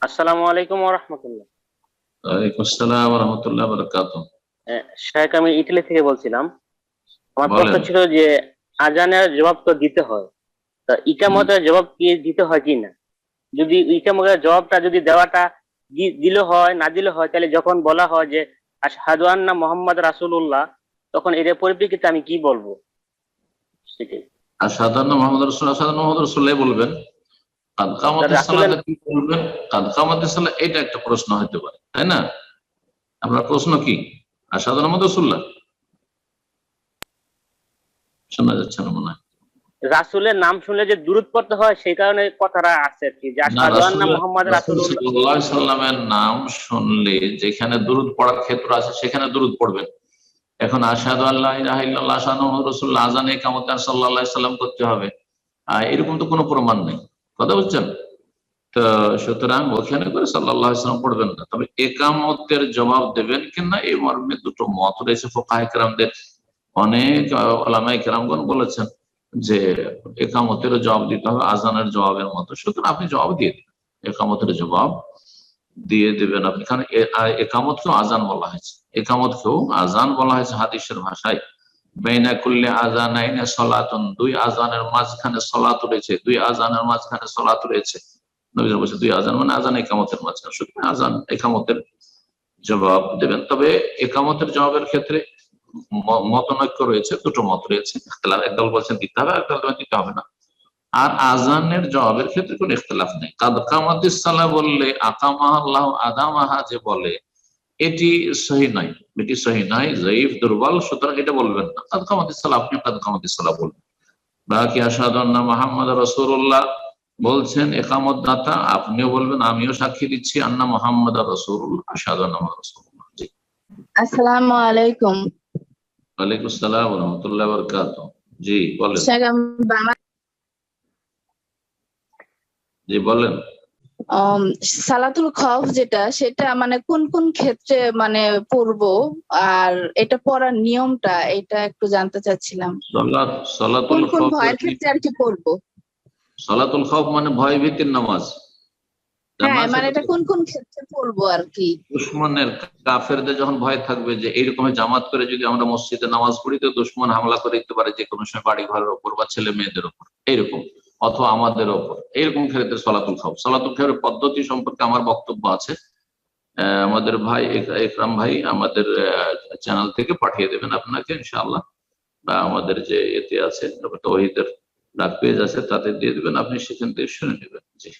আসসালামু আলাইকুম ওয়া রাহমাতুল্লাহ। ওয়ালাইকুম আসসালাম ওয়া রাহমাতুল্লাহি ওয়া বারাকাতুহু। শেখ, আমি ইটালি থেকে বলছিলাম। আমার প্রশ্ন বলেন। ছিল যে আজানের জবাব তো দিতে হয়, তা হুম। ইকামতের জবাব কি দিতে হয় কি না? যদি ইকামতের জবাবটা যদি দেওয়াটা দিলে হয় না দিলে হয়, তাহলে যখন বলা হয় যে আশহাদু আন্না মুহাম্মদ রাসূলুল্লাহ, তখন এর পরিপ্রেক্ষিতে আমি কি বলবো সেটাই। আর সাধারণ মোহাম্মদ রাসূলুল্লাহ, সাধারণ মোহাম্মদ রাসূলুল্লাহ বলবেন। কাদ কামাতিস রাসূলের সালাতে কি বলবেন? কাদ কামাতিস সালাহ, এটা একটা প্রশ্ন হতে পারে, তাই না? আপনার প্রশ্ন কি? আর সাধারণ মোহাম্মদ রাসূলুল্লাহ শোনা যাচ্ছে না মনে হয়। রাসূলের নাম শুনলে যে দুরূদ পড়তে হয়, সেই কারণে কথাটা আছে আর কি, যে না, আশহাদু আন্না মুহাম্মদ রাসূল রাসূলুল্লাহ। সাল্লাল্লাহু আলাইহি সাল্লামের নাম শুনলে যেখানে দুরূদ পড়ার ক্ষেত্র আছে সেখানে দুরূদ পড়বেন। এখন আশহাদু আল্লা ইলাহা ইল্লাল্লাহ, আশহাদু মুহাম্মাদুর রাসূলুল্লাহ, আযানে ইকামতে সাল্লাল্লাহু আলাইহি সাল্লাম করতে হবে, এরকম তো কোনো প্রমাণ নেই। কথা বুঝছেন? তো সুতরাং ওখানে করে সাল্লাল্লাহু আলাইহি ওয়াসাল্লাম পড়বেন না, তবে একামতের জবাব দেবেন কিনা এই মর্মে দুটো মত রয়েছে ফুকাহায়ে কেরামদের। অনেক উলামায়ে কেরামগণ বলেছেন যে একামতের জবাব দিতে হবে আজানের জবাবের মতো, সুতরাং আপনি জবাব দিয়ে দেবেন, একামতের জবাব দিয়ে দেবেন আপনি। কারণ একামতকেও আজান বলা হয়েছে, একামতকেও আজান বলা হয়েছে হাদিসের ভাষায়। বাইনা কুল্লি আযানাইনি সালাতুন, দুই আজানের মাঝখানে সালাত রয়েছে, দুই আজানের মাঝখানে সালাত রয়েছে। নবী বলেছেন দুই আজান মানে আজান একামতের মাঝখানে, সুতরাং আজান একামতের জবাব দেবেন। তবে একামতের জবাবের ক্ষেত্রে মতনৈক্য রয়েছে, দুটো মত রয়েছে। একদল বলছেন দিতে হবে, একদল বলছেন দিতে হবে না। আর আজানের জবাবের ক্ষেত্রে কোন ইখতিলাফ নেই। কাদ কামাতিস সালাহ বললে আকামাহা আল্লাহু আদামাহা যে বলে, এটি সহি নয়, এটি সহি নয়, জয়ীফ, দুর্বল, সুতরাং এটা বলবেন না। কাদ কামাতিস সালাহ আপনি কাদ কামাতিস সালাহ বলবেন। বাকি আশহাদু আন্না মুহাম্মাদ রাসূলুল্লাহ বলছেন একামত দাতা, আপনিও বলবেন আমিও সাক্ষী দিচ্ছি আন্না মুহাম্মাদ রাসূলুল্লাহ, আশহাদু আন্না মুহাম্মাদ রাসূলুল্লাহ। জি। আসসালামু আলাইকুম। ওয়ালাইকুম আসসালাম ওয়া রাহমাতুল্লাহি ওয়া বারাকাতুহু। জি বলেন। শেখ, আমি বাংলা- জি বলেন। আম, সালাতুল খওফ যেটা, সেটা মানে কোন কোন ক্ষেত্রে মানে পড়বো, আর এটা পড়ার নিয়মটা এটা একটু জানতে চাচ্ছিলাম। কোন সালাতুল কোন খাউফের ভয়ের ক্ষেত্রে আর কি পড়বো? সালাতুল খাউফ মানে ভয় ভীতির নামাজ। হ্যাঁ, নামাজ মানে এটা এটা কোন কোন ক্ষেত্রে পড়বো আর কি? দুশ্মনের, কাফেরদের যখন ভয় থাকবে যে এইরকম জামাত করে যদি আমরা মসজিদে নামাজ পড়ি তো দুশ্মন হামলা করে দিতে পারে যে কোনো সময় বাড়ি ঘরের ওপর বা ছেলে মেয়েদের ওপর, এইরকম, অথবা আমাদের ওপর, এইরকম ক্ষেত্রে সালাতুল খাউফ। সালাতুল খাউফের পদ্ধতি সম্পর্কে আমার বক্তব্য আছে, আমাদের ভাই একরাম ভাই আমাদের চ্যানেল থেকে পাঠিয়ে দেবেন আপনাকে ইনশাআল্লাহ, বা আমাদের যে এতে আছে তৌহিদের ডাক পেজ আছে তাতে দিয়ে দেবেন, আপনি সেখান থেকে শুনে নেবেন। জি।